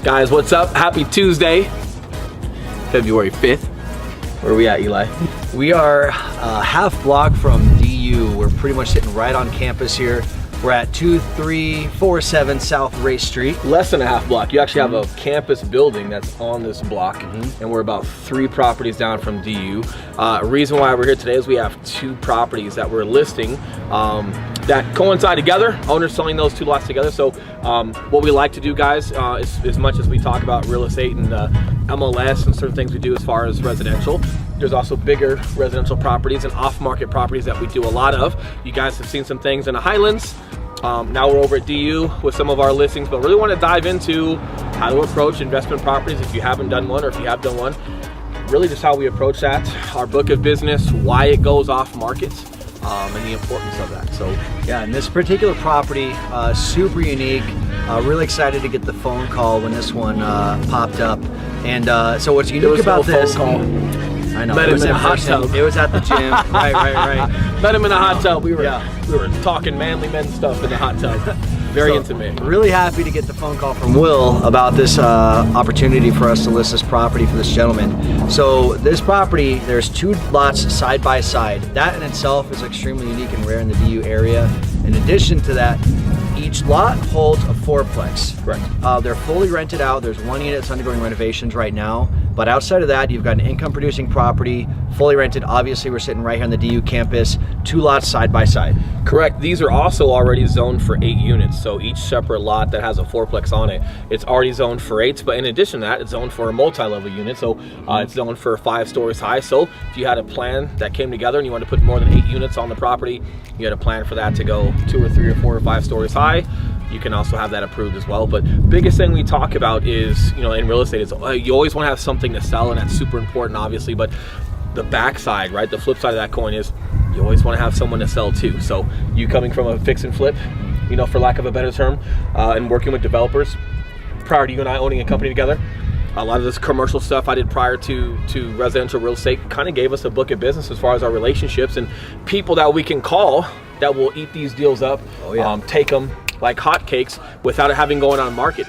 Guys, what's up? Happy Tuesday, February 5th. Where are we at, Eli? We are half block from DU. We're pretty much sitting right on campus here. We're at 2347 South Race Street. Less than a half block. You actually have a campus building that's on this block, and we're about 3 properties down from DU. Reason why we're here today is we have 2 properties that we're listing that coincide together. Owners selling those 2 lots together. So what we like to do, guys, is as much as we talk about real estate and MLS and certain things we do as far as residential, there's also bigger residential properties and off-market properties that we do a lot of. You guys have seen some things in the Highlands. Now we're over at DU with some of our listings, but really want to dive into how to approach investment properties if you haven't done one, or if you have done one. Really just how we approach that, our book of business, why it goes off market, and the importance of that. So yeah, and this particular property, super unique. Really excited to get the phone call when this one popped up. And so what's unique about this? I know. Met him in a hot tub. It was at the gym. right. Met him in a hot tub. We were talking manly men stuff in the hot tub. Very intimate. Really happy to get the phone call from Will about this opportunity for us to list this property for this gentleman. So this property, there's 2 lots side by side. That in itself is extremely unique and rare in the DU area. In addition to that, each lot holds a 4-plex. Correct. They're fully rented out. There's 1 unit that's undergoing renovations right now. But outside of that, you've got an income producing property, fully rented. Obviously, we're sitting right here on the DU campus, 2 lots side by side. Correct. These are also already zoned for 8 units. So each separate lot that has a 4-plex on it, it's already zoned for 8s. But in addition to that, it's zoned for a multi-level unit. So it's zoned for 5 stories high. So if you had a plan that came together and you wanted to put more than 8 units on the property, you had a plan for that to go 2 or 3 or 4 or 5 stories high, you can also have that approved as well. But biggest thing we talk about is, in real estate is you always want to have something to sell, and that's super important, obviously. But the backside, right, the flip side of that coin is you always want to have someone to sell to. So you coming from a fix and flip, for lack of a better term, and working with developers, prior to you and I owning a company together, a lot of this commercial stuff I did prior to residential real estate kind of gave us a book of business as far as our relationships and people that we can call that will eat these deals up, take them like hotcakes without it having going on market.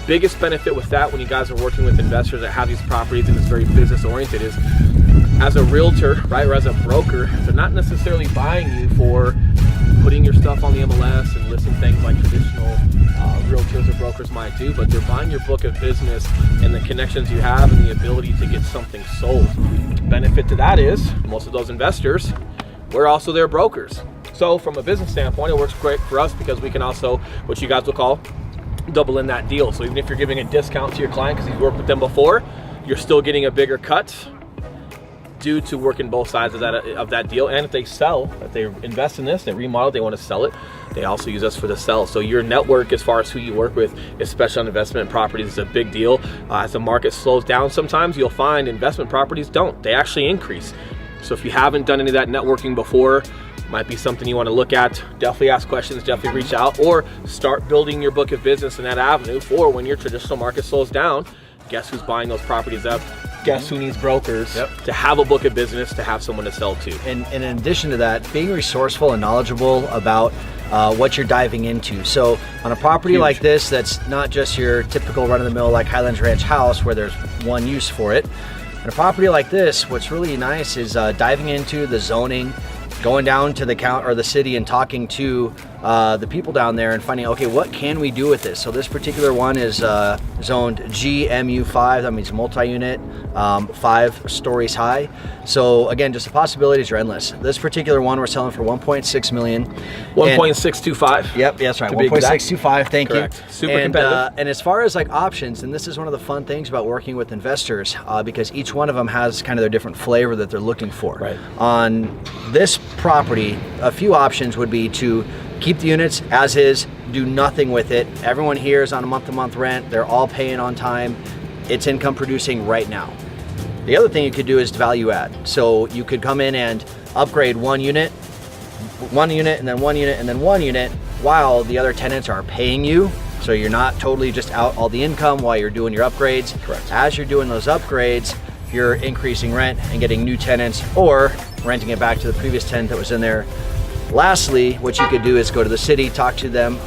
Biggest benefit with that when you guys are working with investors that have these properties and it's very business oriented is, as a realtor, right, or as a broker, they're not necessarily buying you for putting your stuff on the MLS and listing things like traditional realtors or brokers might do, but they're buying your book of business and the connections you have and the ability to get something sold. Benefit to that is most of those investors, we're also their brokers. So from a business standpoint, it works great for us because we can also, what you guys will call, double in that deal. So even if you're giving a discount to your client because you've worked with them before, you're still getting a bigger cut due to working both sides of that deal. And if they sell, if they invest in this, they remodel, they want to sell it, they also use us for the sell. So your network as far as who you work with, especially on investment properties, is a big deal. As the market slows down, sometimes you'll find investment properties don't. They actually increase. So if you haven't done any of that networking before, might be something you want to look at. Definitely ask questions, definitely reach out, or start building your book of business in that avenue for when your traditional market slows down. Guess who's buying those properties up? Guess who needs brokers to have a book of business, to have someone to sell to? And in addition to that, being resourceful and knowledgeable about what you're diving into. So on a property like this, that's not just your typical run-of-the-mill like Highlands Ranch house where there's one use for it. On a property like this, what's really nice is diving into the zoning, going down to the city and talking to the people down there and finding, okay, what can we do with this? So this particular one is zoned GMU5, that means multi-unit, 5 stories high. So again, just the possibilities are endless. This particular one we're selling for 1.6 million. 1.625. Yep, that's right, 1.625, thank you. Super competitive. And as far as like options, and this is one of the fun things about working with investors, because each one of them has kind of their different flavor that they're looking for. Right. On this property, a few options would be to keep the units as is, do nothing with it. Everyone here is on a month-to-month rent. They're all paying on time. It's income producing right now. The other thing you could do is value add. So you could come in and upgrade one unit, and then one unit, and then one unit, while the other tenants are paying you. So you're not totally just out all the income while you're doing your upgrades. Correct. As you're doing those upgrades, you're increasing rent and getting new tenants, or renting it back to the previous tenant that was in there. Lastly, what you could do is go to the city, talk to them,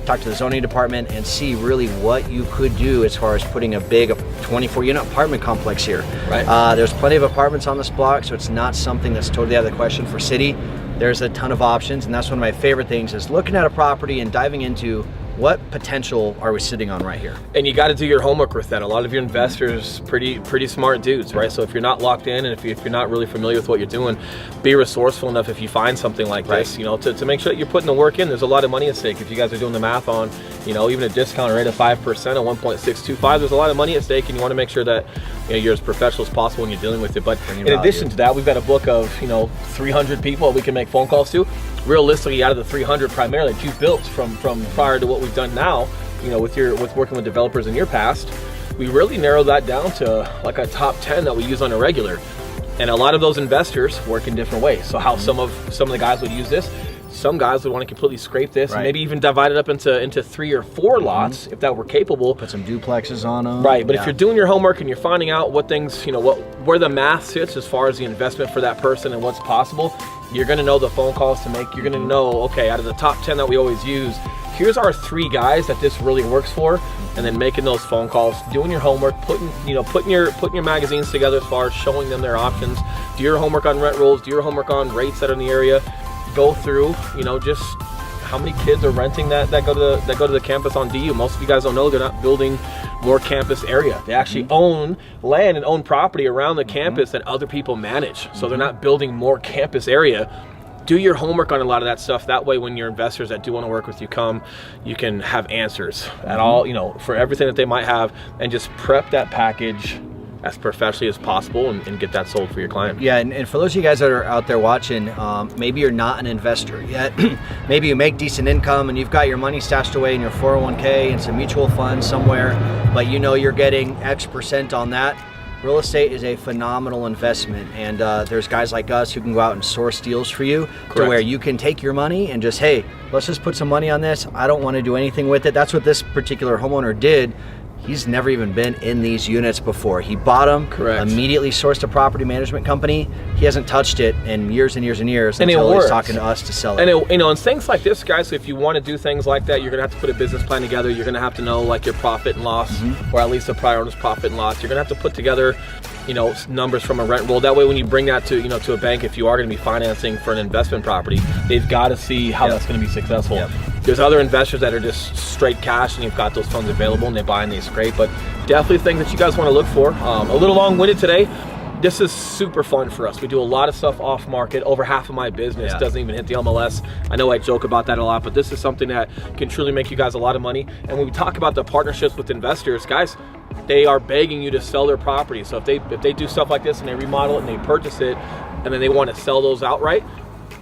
talk to the zoning department, and see really what you could do as far as putting a big 24-unit apartment complex here. Right. There's plenty of apartments on this block, so it's not something that's totally out of the question for city. There's a ton of options, and that's one of my favorite things, is looking at a property and diving into what potential are we sitting on right here. And you got to do your homework with that. A lot of your investors, pretty smart dudes, right? So if you're not locked in, and if you're not really familiar with what you're doing, be resourceful enough if you find something like this, you know, to make sure that you're putting the work in. There's a lot of money at stake. If you guys are doing the math on, you know, even a discount rate of 5% on 1.625, there's a lot of money at stake, and you want to make sure that, you know, you're as professional as possible when you're dealing with it. But in addition to that, we've got a book of, you know, 300 people we can make phone calls to. Realistically, out of the 300 primarily that you've built from prior to what we've done now, you know, with working with developers in your past, we really narrowed that down to like a top 10 that we use on a regular. And a lot of those investors work in different ways. So how some of the guys would use this, some guys would want to completely scrape this, and maybe even divide it up into 3 or 4 lots if that were capable. Put some duplexes on them. Right, but if you're doing your homework and you're finding out what things, you know, where the math sits as far as the investment for that person and what's possible, you're gonna know the phone calls to make. You're gonna know, okay, out of the top 10 that we always use, here's our 3 guys that this really works for, and then making those phone calls, doing your homework, putting your magazines together as far as showing them their options. Do your homework on rent rolls, do your homework on rates that are in the area. Go through, you know, just how many kids are renting that go to the campus on DU. Most of you guys don't know they're not building more campus area. They actually own land and own property around the campus that other people manage. So they're not building more campus area. Do your homework on a lot of that stuff. That way, when your investors that do want to work with you come, you can have answers at all, you know, for everything that they might have, and just prep that package as professionally as possible and get that sold for your client. Yeah, and for those of you guys that are out there watching, maybe you're not an investor yet. Maybe you make decent income and you've got your money stashed away in your 401k and some mutual funds somewhere, but you know you're getting X% on that. Real estate is a phenomenal investment, and there's guys like us who can go out and source deals for you. Correct. To where you can take your money and just, hey, let's just put some money on this. I don't want to do anything with it. That's what this particular homeowner did. He's never even been in these units before. He bought them, immediately sourced a property management company. He hasn't touched it in years and years and years until he's talking to us to sell it. And you know, and things like this, guys, so if you want to do things like that, you're gonna have to put a business plan together. You're gonna have to know like your profit and loss, or at least the prior owner's profit and loss. You're gonna have to put together, you know, numbers from a rent roll. That way, when you bring that to, you know, to a bank, if you are gonna be financing for an investment property, they've got to see how that's gonna be successful. There's other investors that are just straight cash and you've got those funds available and they buy and they scrape, but definitely things that you guys want to look for. A little long-winded today. This is super fun for us. We do a lot of stuff off market. Over half of my business doesn't even hit the MLS. I know I joke about that a lot, but this is something that can truly make you guys a lot of money. And when we talk about the partnerships with investors, guys, they are begging you to sell their property. So if they do stuff like this and they remodel it and they purchase it and then they want to sell those outright,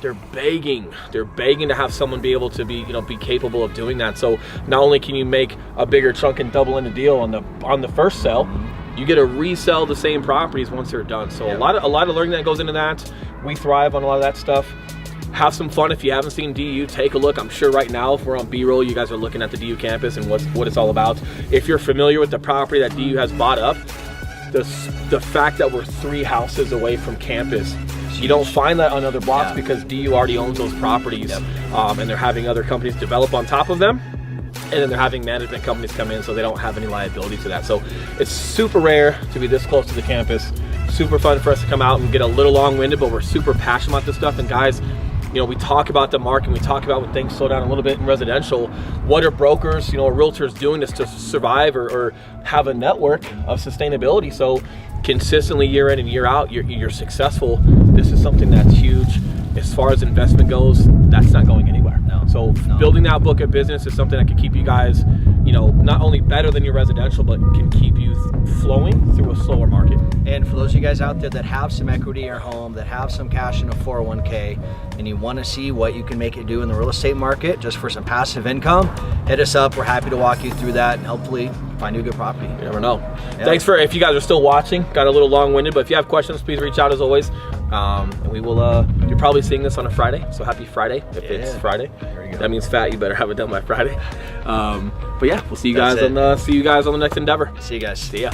they're begging to have someone be able to be capable of doing that. So not only can you make a bigger chunk and double in the deal on the first sell, you get to resell the same properties once they're done. So a lot of learning that goes into that. We thrive on a lot of that stuff. Have some fun. If you haven't seen DU, take a look. I'm sure right now, if we're on B-roll, you guys are looking at the DU campus and what it's all about. If you're familiar with the property that DU has bought up, the fact that we're 3 houses away from campus, you don't find that on other blocks because DU already owns those properties, and they're having other companies develop on top of them, and then they're having management companies come in, so they don't have any liability to that. So it's super rare to be this close to the campus. Super fun for us to come out and get a little long-winded, but we're super passionate about this stuff. And guys, you know, we talk about the market, we talk about when things slow down a little bit in residential. What are brokers, you know, realtors doing this to survive or have a network of sustainability? So consistently year in and year out, you're successful. This is something that's huge. As far as investment goes, that's not going anywhere. So building that book of business is something that can keep you guys, you know, not only better than your residential, but can keep you flowing through a slower market. And for those of you guys out there that have some equity in your home, that have some cash in a 401k, and you want to see what you can make it do in the real estate market just for some passive income, hit us up. We're happy to walk you through that and hopefully find you a good property. You never know. Thanks if you guys are still watching, got a little long-winded, but if you have questions, please reach out as always. And we will, you're probably seeing this on a Friday, so happy Friday if it's Friday. That means fat, you better have it done by Friday. But yeah, we'll see you guys on the next endeavor. See you guys. See ya.